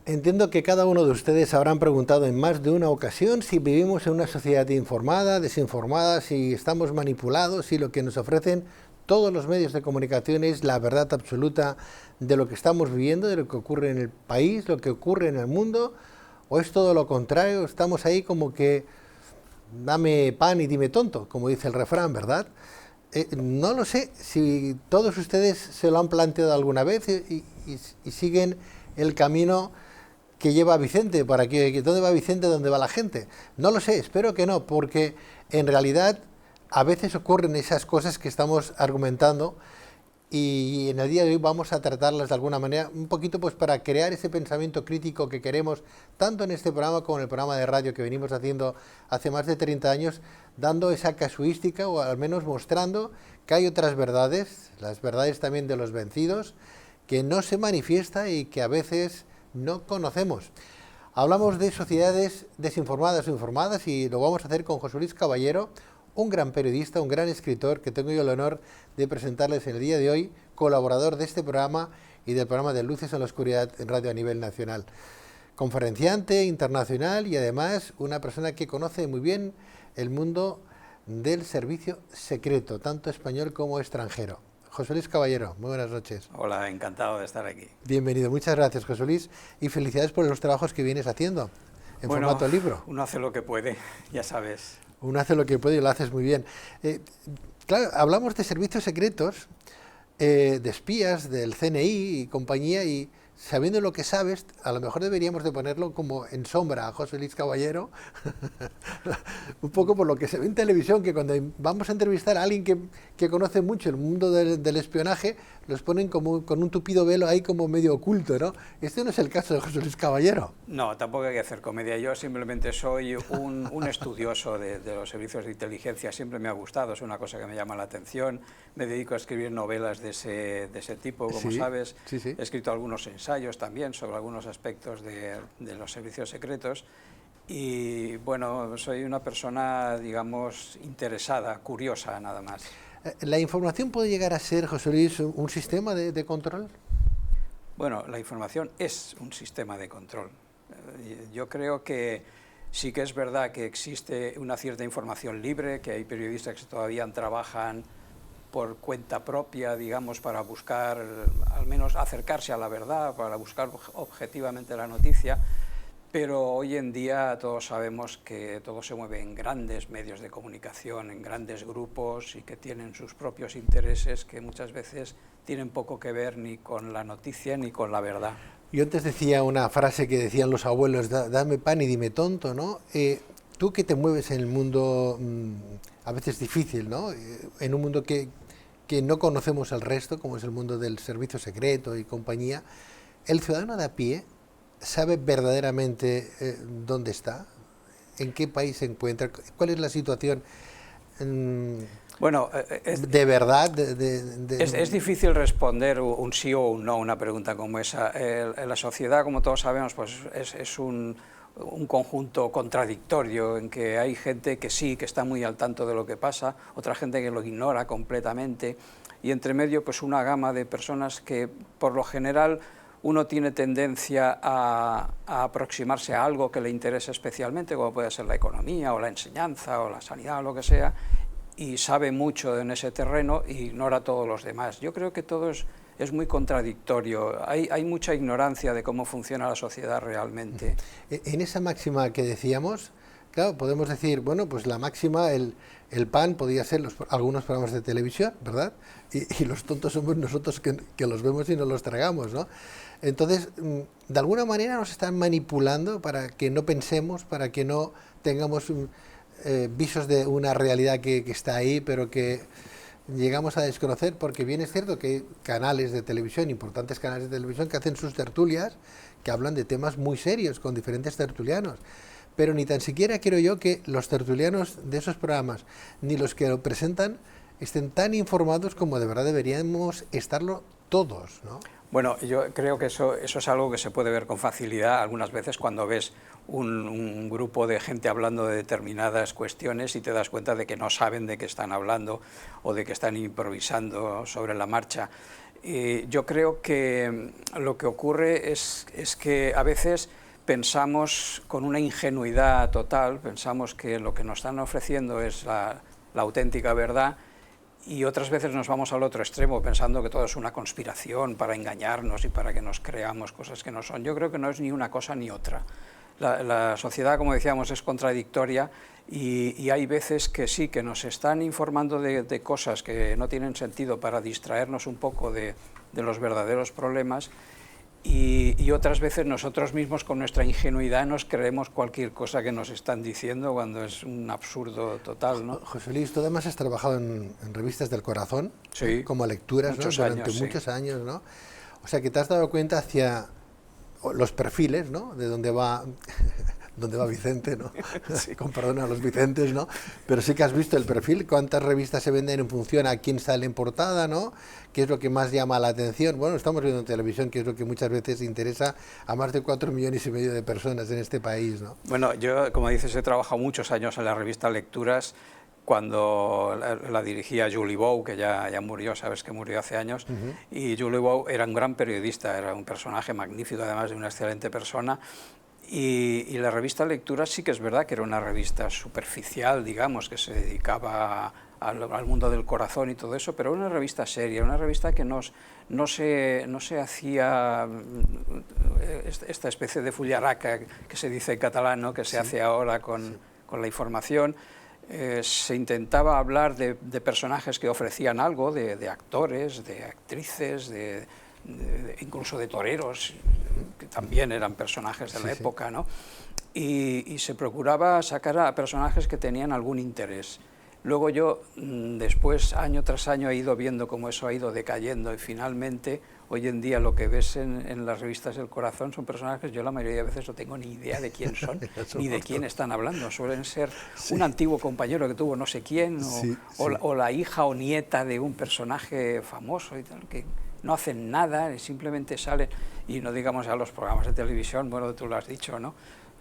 Entiendo que cada uno de ustedes habrán preguntado en más de una ocasión si vivimos en una sociedad informada, desinformada, si estamos manipulados, si lo que nos ofrecen todos los medios de comunicación es la verdad absoluta de lo que estamos viviendo, de lo que ocurre en el país, lo que ocurre en el mundo, o es todo lo contrario, estamos ahí como que dame pan y dime tonto, como dice el refrán, ¿verdad? No lo sé si todos ustedes se lo han planteado alguna vez y siguen el camino que lleva a Vicente, para que ¿dónde va Vicente? ¿Dónde va la gente? No lo sé, espero que no, porque en realidad a veces ocurren esas cosas que estamos argumentando y en el día de hoy vamos a tratarlas de alguna manera, un poquito pues para crear ese pensamiento crítico que queremos, tanto en este programa como en el programa de radio que venimos haciendo hace más de 30 años, dando esa casuística o al menos mostrando que hay otras verdades, las verdades también de los vencidos, que no se manifiesta y que a veces no conocemos. Hablamos de sociedades desinformadas o informadas y lo vamos a hacer con José Luis Caballero, un gran periodista, un gran escritor que tengo yo el honor de presentarles en el día de hoy, colaborador de este programa y del programa de Luces en la Oscuridad en radio a nivel nacional. Conferenciante internacional y además una persona que conoce muy bien el mundo del servicio secreto, tanto español como extranjero. José Luis Caballero, muy buenas noches. Hola, encantado de estar aquí. Bienvenido, muchas gracias José Luis y felicidades por los trabajos que vienes haciendo en formato libro. Uno hace lo que puede, ya sabes. Uno hace lo que puede y lo haces muy bien. Claro, hablamos de servicios secretos, de espías, del CNI y compañía, y sabiendo lo que sabes, a lo mejor deberíamos de ponerlo como en sombra a José Luis Caballero, un poco por lo que se ve en televisión, que cuando vamos a entrevistar a alguien que conoce mucho el mundo del espionaje, los ponen como con un tupido velo ahí como medio oculto, ¿no? Este no es el caso de José Luis Caballero. No, tampoco hay que hacer comedia. Yo simplemente soy un estudioso de los servicios de inteligencia. Siempre me ha gustado, es una cosa que me llama la atención. Me dedico a escribir novelas de ese tipo, como sabes. Sí, sí. He escrito algunos ensayos también sobre algunos aspectos de los servicios secretos. Y bueno, soy una persona, digamos, interesada, curiosa, nada más. ¿La información puede llegar a ser, José Luis, un sistema de control? Bueno, la información es un sistema de control. Yo creo que sí que es verdad que existe una cierta información libre, que hay periodistas que todavía trabajan por cuenta propia, digamos, para buscar, al menos acercarse a la verdad, para buscar objetivamente la noticia, pero hoy en día todos sabemos que todo se mueve en grandes medios de comunicación, en grandes grupos y que tienen sus propios intereses que muchas veces tienen poco que ver ni con la noticia ni con la verdad. Yo antes decía una frase que decían los abuelos, dame pan y dime tonto, ¿no? Tú que te mueves en el mundo a veces difícil, ¿no? En un mundo que no conocemos el resto, como es el mundo del servicio secreto y compañía, el ciudadano de a pie sabe verdaderamente dónde está, en qué país se encuentra, cuál es la situación bueno, de verdad. Es difícil responder un sí o un no a una pregunta como esa. La sociedad, como todos sabemos, pues es un conjunto contradictorio en que hay gente que sí, que está muy al tanto de lo que pasa, otra gente que lo ignora completamente y entre medio pues una gama de personas que por lo general uno tiene tendencia a aproximarse a algo que le interese especialmente, como puede ser la economía o la enseñanza o la sanidad o lo que sea, y sabe mucho en ese terreno e ignora a todos los demás. Yo creo que todo es muy contradictorio, hay mucha ignorancia de cómo funciona la sociedad realmente. En esa máxima que decíamos, claro, podemos decir, bueno, pues la máxima, el pan podría ser algunos programas de televisión, ¿verdad? Y los tontos somos nosotros que los vemos y nos los tragamos, ¿no? Entonces, de alguna manera nos están manipulando para que no pensemos, para que no tengamos visos de una realidad que está ahí, pero que llegamos a desconocer, porque bien es cierto que hay canales de televisión, importantes canales de televisión, que hacen sus tertulias, que hablan de temas muy serios, con diferentes tertulianos. Pero ni tan siquiera quiero yo que los tertulianos de esos programas, ni los que lo presentan, estén tan informados como de verdad deberíamos estarlo todos, ¿no? Bueno, yo creo que eso es algo que se puede ver con facilidad algunas veces cuando ves un grupo de gente hablando de determinadas cuestiones y te das cuenta de que no saben de qué están hablando o de que están improvisando sobre la marcha. Y yo creo que lo que ocurre es que a veces pensamos con una ingenuidad total, pensamos que lo que nos están ofreciendo es la auténtica verdad, y otras veces nos vamos al otro extremo pensando que todo es una conspiración para engañarnos y para que nos creamos cosas que no son. Yo creo que no es ni una cosa ni otra. La sociedad, como decíamos, es contradictoria y hay veces que sí, que nos están informando de cosas que no tienen sentido para distraernos un poco de los verdaderos problemas, y otras veces nosotros mismos con nuestra ingenuidad nos creemos cualquier cosa que nos están diciendo cuando es un absurdo total, ¿no? José Luis, tú además has trabajado en revistas del corazón, sí, como lecturas, ¿no? Durante muchos años, ¿no? O sea que te has dado cuenta hacia los perfiles, ¿no? De dónde va Vicente, ¿no? Sí. Con perdón a los Vicentes, ¿no? Pero sí que has visto el perfil, cuántas revistas se venden en función a quién sale en portada, ¿no? ¿Qué es lo que más llama la atención? Bueno, estamos viendo en televisión, que es lo que muchas veces interesa a más de 4,5 millones de personas en este país, ¿no? Bueno, yo, como dices, he trabajado muchos años en la revista Lecturas, cuando la dirigía Julie Bow, que ya murió, sabes que murió hace años, y Julie Bow era un gran periodista, era un personaje magnífico, además de una excelente persona. Y la revista Lecturas sí que es verdad que era una revista superficial, digamos, que se dedicaba al mundo del corazón y todo eso, pero era una revista seria, una revista que no se hacía esta especie de fullaraca que se dice en catalán, ¿no? Que se hace ahora con la información. Se intentaba hablar de personajes que ofrecían algo, de actores, de actrices, incluso de toreros, que también eran personajes de la época, ¿no? Y se procuraba sacar a personajes que tenían algún interés. Luego yo, después, año tras año, he ido viendo cómo eso ha ido decayendo, y finalmente, hoy en día, lo que ves en las revistas del corazón son personajes, yo la mayoría de veces no tengo ni idea de quién son, ni de quién están hablando. Suelen ser un antiguo compañero que tuvo no sé quién, o la hija o nieta de un personaje famoso y tal, que no hacen nada, simplemente salen, y no digamos a los programas de televisión, bueno, tú lo has dicho, ¿no?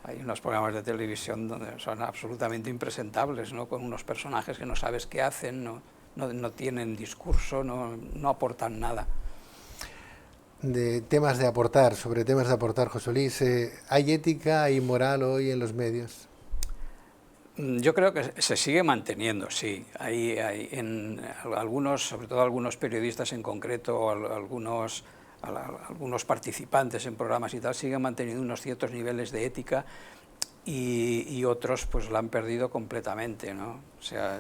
Hay unos programas de televisión donde son absolutamente impresentables, ¿no? Con unos personajes que no sabes qué hacen, no tienen discurso, no aportan nada. Sobre temas de aportar, José Luis, ¿hay ética, hay moral hoy en los medios? Yo creo que se sigue manteniendo, sí. Hay en algunos, sobre todo algunos periodistas en concreto, o algunos participantes en programas y tal, siguen manteniendo unos ciertos niveles de ética, y otros pues la han perdido completamente, ¿no? O sea,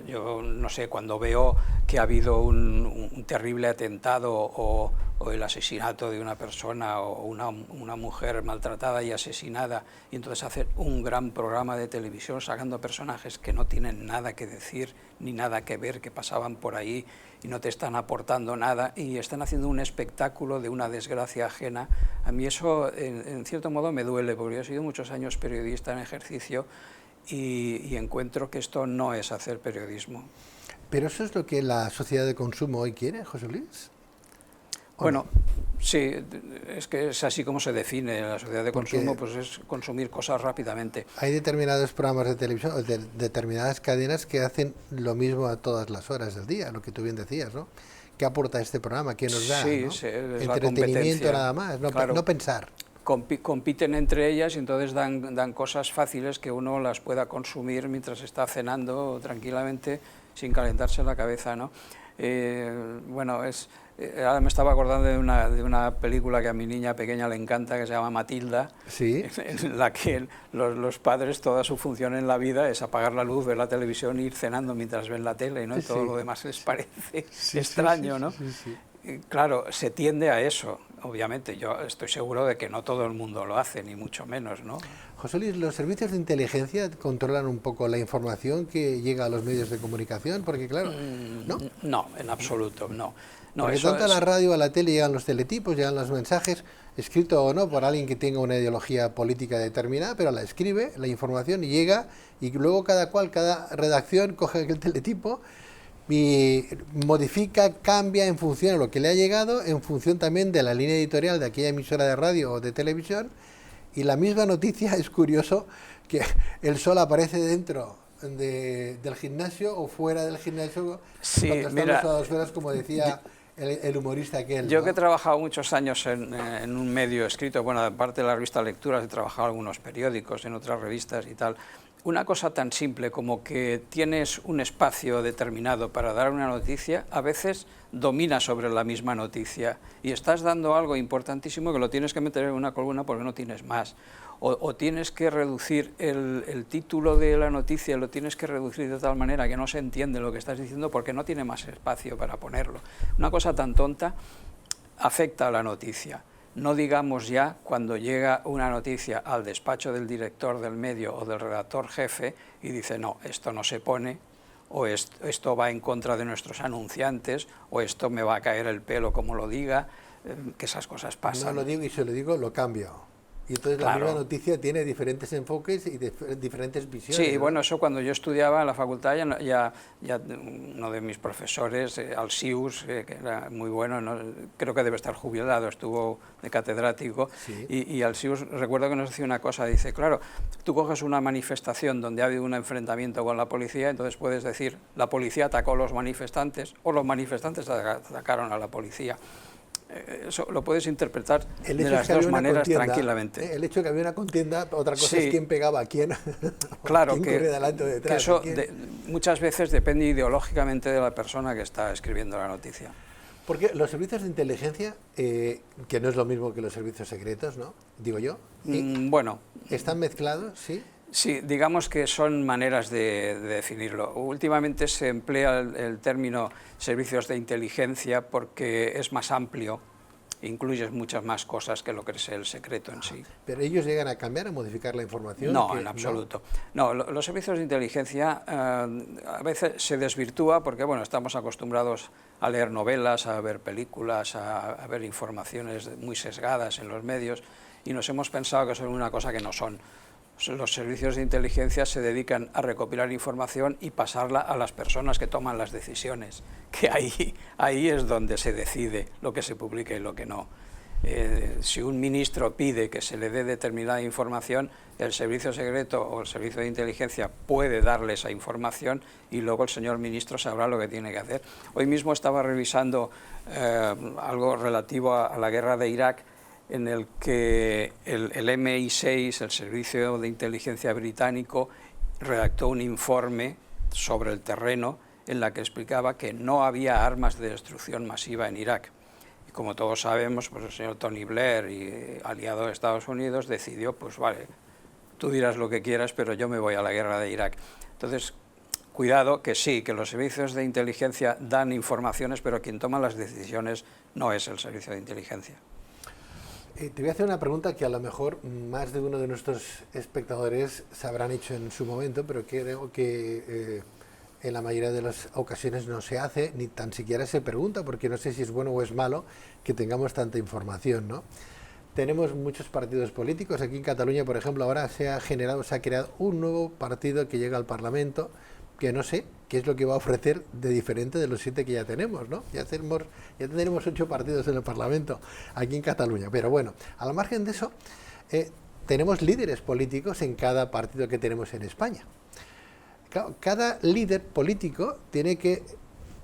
yo no sé, cuando veo que ha habido un terrible atentado o el asesinato de una persona, o una mujer maltratada y asesinada, y entonces hacer un gran programa de televisión sacando personajes que no tienen nada que decir ni nada que ver, que pasaban por ahí y no te están aportando nada, y están haciendo un espectáculo de una desgracia ajena. A mí eso en cierto modo me duele, porque yo he sido muchos años periodista en ejercicio y encuentro que esto no es hacer periodismo. ¿Pero eso es lo que la sociedad de consumo hoy quiere, José Luis? Bueno, sí, es que es así como se define la sociedad de consumo, pues es consumir cosas rápidamente. Hay determinados programas de televisión, determinadas cadenas que hacen lo mismo a todas las horas del día, lo que tú bien decías, ¿no? ¿Qué aporta este programa? ¿Qué nos da? Sí, ¿no? Sí, es entretenimiento nada más, no, claro. No pensar. Compiten entre ellas y entonces dan cosas fáciles que uno las pueda consumir mientras está cenando tranquilamente sin calentarse la cabeza, ¿no? Bueno, ahora me estaba acordando de una película que a mi niña pequeña le encanta, que se llama Matilda, ¿sí? En la que los padres, toda su función en la vida es apagar la luz, ver la televisión e ir cenando mientras ven la tele, ¿no? Y todo lo demás les parece extraño, ¿no? Sí. Claro, se tiende a eso, obviamente. Yo estoy seguro de que no todo el mundo lo hace, ni mucho menos, ¿no? José Luis, ¿los servicios de inteligencia controlan un poco la información que llega a los medios de comunicación? Porque claro, ¿no? No, en absoluto, no. Porque tanto a la radio, a la tele llegan los teletipos, llegan los mensajes, escrito o no por alguien que tenga una ideología política determinada, pero la escribe, la información, y llega, y luego cada redacción coge el teletipo y modifica, cambia en función de lo que le ha llegado, en función también de la línea editorial de aquella emisora de radio o de televisión. Y la misma noticia, es curioso que el sol aparece dentro del gimnasio o fuera del gimnasio, sí, cuando están las esferas, como decía el humorista aquel, Yo ¿no? que he trabajado muchos años en un medio escrito, bueno, aparte de la revista Lecturas, he trabajado en algunos periódicos, en otras revistas y tal. Una cosa tan simple como que tienes un espacio determinado para dar una noticia, a veces domina sobre la misma noticia y estás dando algo importantísimo que lo tienes que meter en una columna porque no tienes más. O tienes que reducir el título de la noticia, lo tienes que reducir de tal manera que no se entiende lo que estás diciendo porque no tiene más espacio para ponerlo. Una cosa tan tonta afecta a la noticia. No digamos ya cuando llega una noticia al despacho del director del medio o del redactor jefe y dice no, esto no se pone, o esto va en contra de nuestros anunciantes, o esto me va a caer el pelo como lo diga, que esas cosas pasan. No lo digo y si lo digo, lo cambio. Y entonces Claro. la misma noticia tiene diferentes enfoques y diferentes visiones. Sí, ¿no? bueno, eso cuando yo estudiaba en la facultad, ya uno de mis profesores, Alsius, que era muy bueno, ¿no? Creo que debe estar jubilado, estuvo de catedrático, Sí. y Alsius, recuerdo que nos decía una cosa, dice, claro, tú coges una manifestación donde ha habido un enfrentamiento con la policía, entonces puedes decir, la policía atacó a los manifestantes, o los manifestantes atacaron a la policía. Eso lo puedes interpretar de las dos maneras tranquilamente. El hecho de que había una contienda, otra cosa Sí. es quién pegaba a quién, Claro, quién corría delante o detrás. que eso quién... muchas veces depende ideológicamente de la persona que está escribiendo la noticia. Porque los servicios de inteligencia, que no es lo mismo que los servicios secretos, ¿no? Digo yo, Bueno, ¿están mezclados? Sí. sí, digamos que son maneras de definirlo. Últimamente se emplea el término servicios de inteligencia porque es más amplio, incluye muchas más cosas que lo que es el secreto en sí. ¿Pero ellos llegan a cambiar, a modificar la información? No, en absoluto. No, los servicios de inteligencia a veces se desvirtúa porque bueno, estamos acostumbrados a leer novelas, a ver películas, a ver informaciones muy sesgadas en los medios y nos hemos pensado que son una cosa que no son. Los servicios de inteligencia se dedican a recopilar información y pasarla a las personas que toman las decisiones, que ahí es donde se decide lo que se publica y lo que no. Si un ministro pide que se le dé determinada información, el servicio secreto o el servicio de inteligencia puede darle esa información y luego el señor ministro sabrá lo que tiene que hacer. Hoy mismo estaba revisando algo relativo a la guerra de Irak, en el que el MI6, el Servicio de Inteligencia Británico, redactó un informe sobre el terreno en la que explicaba que no había armas de destrucción masiva en Irak. Y como todos sabemos, pues el señor Tony Blair, y aliado de Estados Unidos, decidió, pues vale, tú dirás lo que quieras, pero yo me voy a la guerra de Irak. Entonces, cuidado, que sí, que los servicios de inteligencia dan informaciones, pero quien toma las decisiones no es el servicio de inteligencia. Te voy a hacer una pregunta que a lo mejor más de uno de nuestros espectadores se habrán hecho en su momento, pero creo que en la mayoría de las ocasiones no se hace, ni tan siquiera se pregunta, porque no sé si es bueno o es malo que tengamos tanta información, ¿no? Tenemos muchos partidos políticos. Aquí en Cataluña, por ejemplo, ahora se ha creado un nuevo partido que llega al Parlamento, que no sé qué es lo que va a ofrecer de diferente de los 7 que ya tenemos, ¿no? Ya tendremos 8 partidos en el Parlamento aquí en Cataluña. Pero bueno, al margen de eso, tenemos líderes políticos en cada partido que tenemos en España. Cada líder político tiene que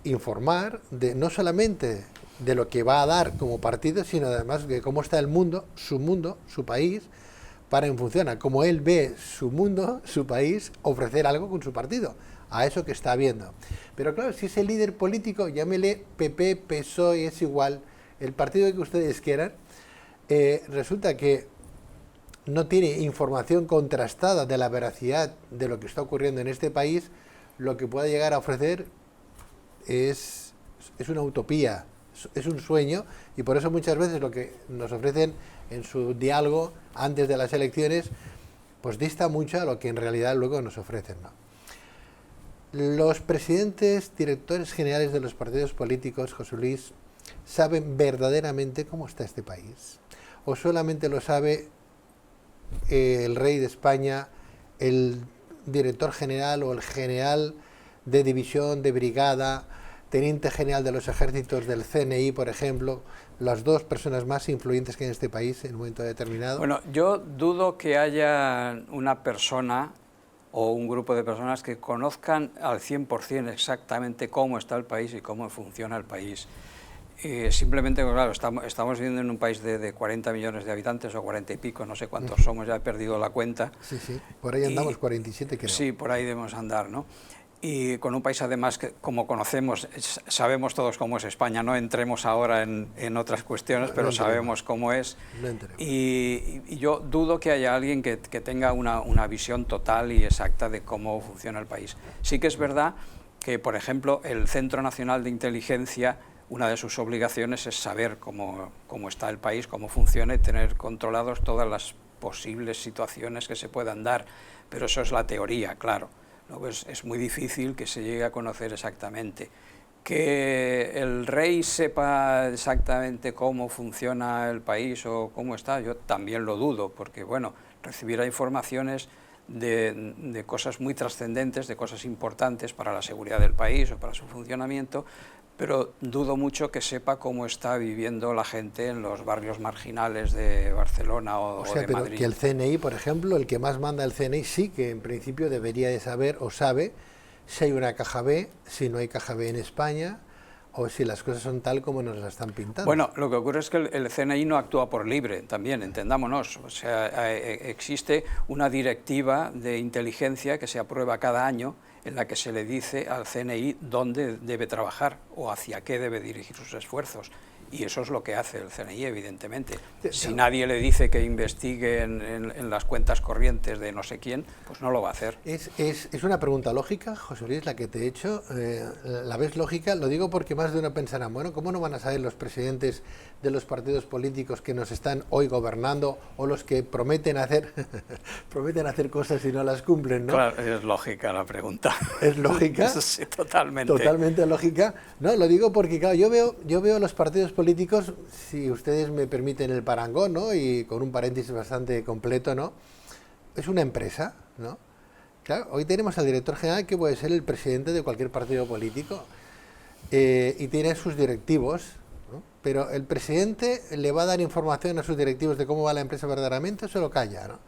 informar no solamente de lo que va a dar como partido, sino además de cómo está el mundo, su país, para en función a cómo él ve su mundo, su país, ofrecer algo con su partido, a eso que está viendo. Pero claro, si ese líder político, llámele PP, PSOE, es igual, el partido que ustedes quieran, resulta que no tiene información contrastada de la veracidad de lo que está ocurriendo en este país, lo que pueda llegar a ofrecer es una utopía, es un sueño, y por eso muchas veces lo que nos ofrecen en su diálogo antes de las elecciones pues dista mucho a lo que en realidad luego nos ofrecen, ¿no? Los presidentes, directores generales de los partidos políticos, José Luis, ¿saben verdaderamente cómo está este país? ¿O solamente lo sabe el rey de España, el director general o el general de división, de brigada, teniente general de los ejércitos del CNI, por ejemplo, las dos personas más influyentes que hay en este país en un momento determinado? Bueno, yo dudo que haya una persona o un grupo de personas que conozcan al 100% exactamente cómo está el país y cómo funciona el país. simplemente, claro, estamos viviendo en un país de 40 millones de habitantes o 40 y pico, no sé cuántos somos, ya he perdido la cuenta. Sí, sí, por ahí andamos, 47 creo. Sí, por ahí debemos andar, ¿no? Y con un país además que, como conocemos, sabemos todos cómo es España, no entremos ahora en otras cuestiones, pero sabemos cómo es. Y yo dudo que haya alguien que tenga una visión total y exacta de cómo funciona el país. Sí que es verdad que, por ejemplo, el Centro Nacional de Inteligencia, una de sus obligaciones es saber cómo está el país, cómo funciona y tener controlados todas las posibles situaciones que se puedan dar, pero eso es la teoría, claro. ¿No? Pues es muy difícil que se llegue a conocer exactamente. Que el rey sepa exactamente cómo funciona el país o cómo está, yo también lo dudo, porque bueno, recibirá informaciones de cosas muy trascendentes, de cosas importantes para la seguridad del país o para su funcionamiento, pero dudo mucho que sepa cómo está viviendo la gente en los barrios marginales de Barcelona o de pero Madrid. Que el CNI, por ejemplo, el que más manda el CNI, sí que en principio debería de saber o sabe si hay una caja B, si no hay caja B en España, o si las cosas son tal como nos las están pintando. Bueno, lo que ocurre es que el CNI no actúa por libre, también, entendámonos. O sea, existe una directiva de inteligencia que se aprueba cada año en la que se le dice al CNI dónde debe trabajar o hacia qué debe dirigir sus esfuerzos. Y eso es lo que hace el CNI, evidentemente. Si nadie le dice que investigue en las cuentas corrientes de no sé quién, pues no lo va a hacer. Es una pregunta lógica, José Luis, la que te he hecho. ¿La ves lógica? Lo digo porque más de uno pensará, bueno, ¿cómo no van a saber los presidentes de los partidos políticos que nos están hoy gobernando o los que prometen hacer cosas y no las cumplen, ¿no? Claro, es lógica la pregunta. ¿Es lógica? Sí, totalmente. Totalmente lógica. No, lo digo porque, claro, yo veo los partidos políticos, si ustedes me permiten el parangón, ¿no? Y con un paréntesis bastante completo, ¿no? Es una empresa, ¿no? Claro, hoy tenemos al director general que puede ser el presidente de cualquier partido político y tiene sus directivos, ¿no? Pero el presidente le va a dar información a sus directivos de cómo va la empresa verdaderamente o se lo calla, ¿no?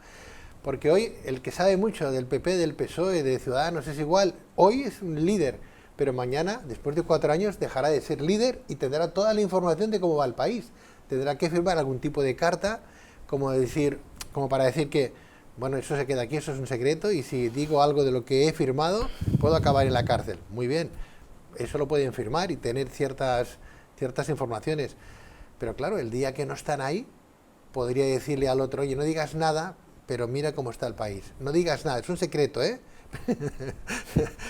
Porque hoy el que sabe mucho del PP, del PSOE, de Ciudadanos es igual, hoy es un líder, pero mañana, después de 4 años, dejará de ser líder y tendrá toda la información de cómo va el país. Tendrá que firmar algún tipo de carta, como para decir que, bueno, eso se queda aquí, eso es un secreto, y si digo algo de lo que he firmado, puedo acabar en la cárcel. Muy bien, eso lo pueden firmar y tener ciertas informaciones. Pero claro, el día que no están ahí, podría decirle al otro, oye, no digas nada, pero mira cómo está el país. No digas nada, es un secreto, ¿eh?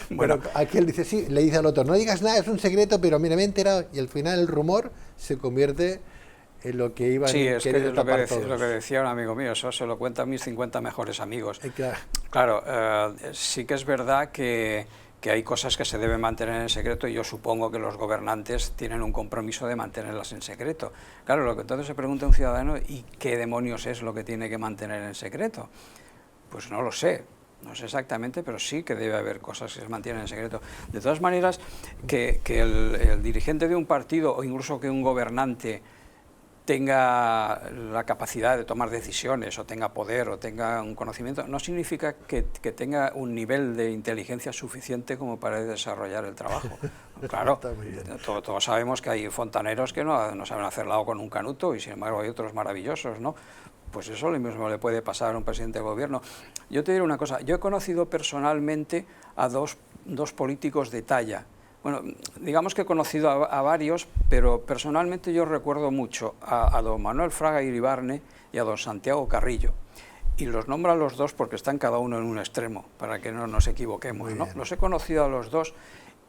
Bueno, aquel dice, sí, le dice al otro, no digas nada, es un secreto, pero mira, me he enterado. Y al final el rumor se convierte en lo que iban queriendo tapar todos. Lo que decía un amigo mío, eso se lo cuentan mis 50 mejores amigos. Claro, claro, sí que es verdad que hay cosas que se deben mantener en secreto y yo supongo que los gobernantes tienen un compromiso de mantenerlas en secreto. Claro, lo que entonces se pregunta un ciudadano, ¿y qué demonios es lo que tiene que mantener en secreto? Pues no lo sé. No sé exactamente, pero sí que debe haber cosas que se mantienen en secreto. De todas maneras, que el dirigente de un partido o incluso que un gobernante tenga la capacidad de tomar decisiones o tenga poder o tenga un conocimiento, no significa que tenga un nivel de inteligencia suficiente como para desarrollar el trabajo. Claro, todos sabemos que hay fontaneros que no saben hacer lado con un canuto y sin embargo hay otros maravillosos, ¿no? Pues eso lo mismo le puede pasar a un presidente del gobierno. Yo te diré una cosa, yo he conocido personalmente a dos políticos de talla. Bueno, digamos que he conocido a varios, pero personalmente yo recuerdo mucho a don Manuel Fraga Iribarne y a don Santiago Carrillo. Y los nombro a los dos porque están cada uno en un extremo, para que no nos equivoquemos, ¿no? Los he conocido a los dos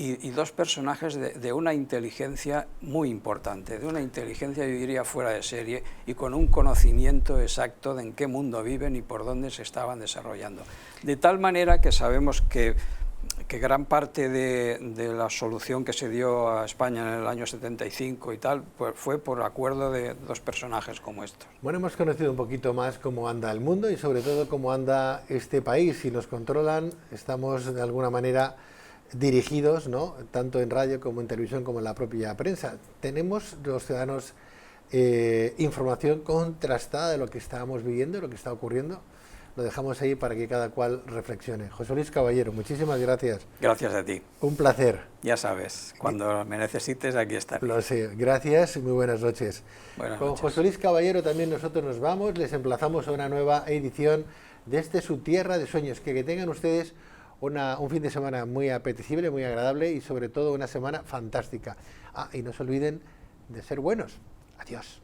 y dos personajes de una inteligencia muy importante, de una inteligencia, yo diría, fuera de serie y con un conocimiento exacto de en qué mundo viven y por dónde se estaban desarrollando. De tal manera que sabemos que gran parte de la solución que se dio a España en el año 75 y tal, pues fue por acuerdo de dos personajes como estos. Bueno, hemos conocido un poquito más cómo anda el mundo y sobre todo cómo anda este país. Si nos controlan, estamos de alguna manera dirigidos, ¿no? Tanto en radio como en televisión como en la propia prensa. Tenemos los ciudadanos información contrastada de lo que estábamos viviendo, de lo que está ocurriendo. lo dejamos ahí para que cada cual reflexione. José Luis Caballero, muchísimas gracias. Gracias a ti. Un placer. Ya sabes, cuando me necesites aquí estaré. Lo sé, gracias y muy buenas noches. Buenas Con noches. José Luis Caballero también nosotros nos vamos, les emplazamos a una nueva edición de Su Tierra de Sueños. Que tengan ustedes un fin de semana muy apetecible, muy agradable y sobre todo una semana fantástica. Y no se olviden de ser buenos. Adiós.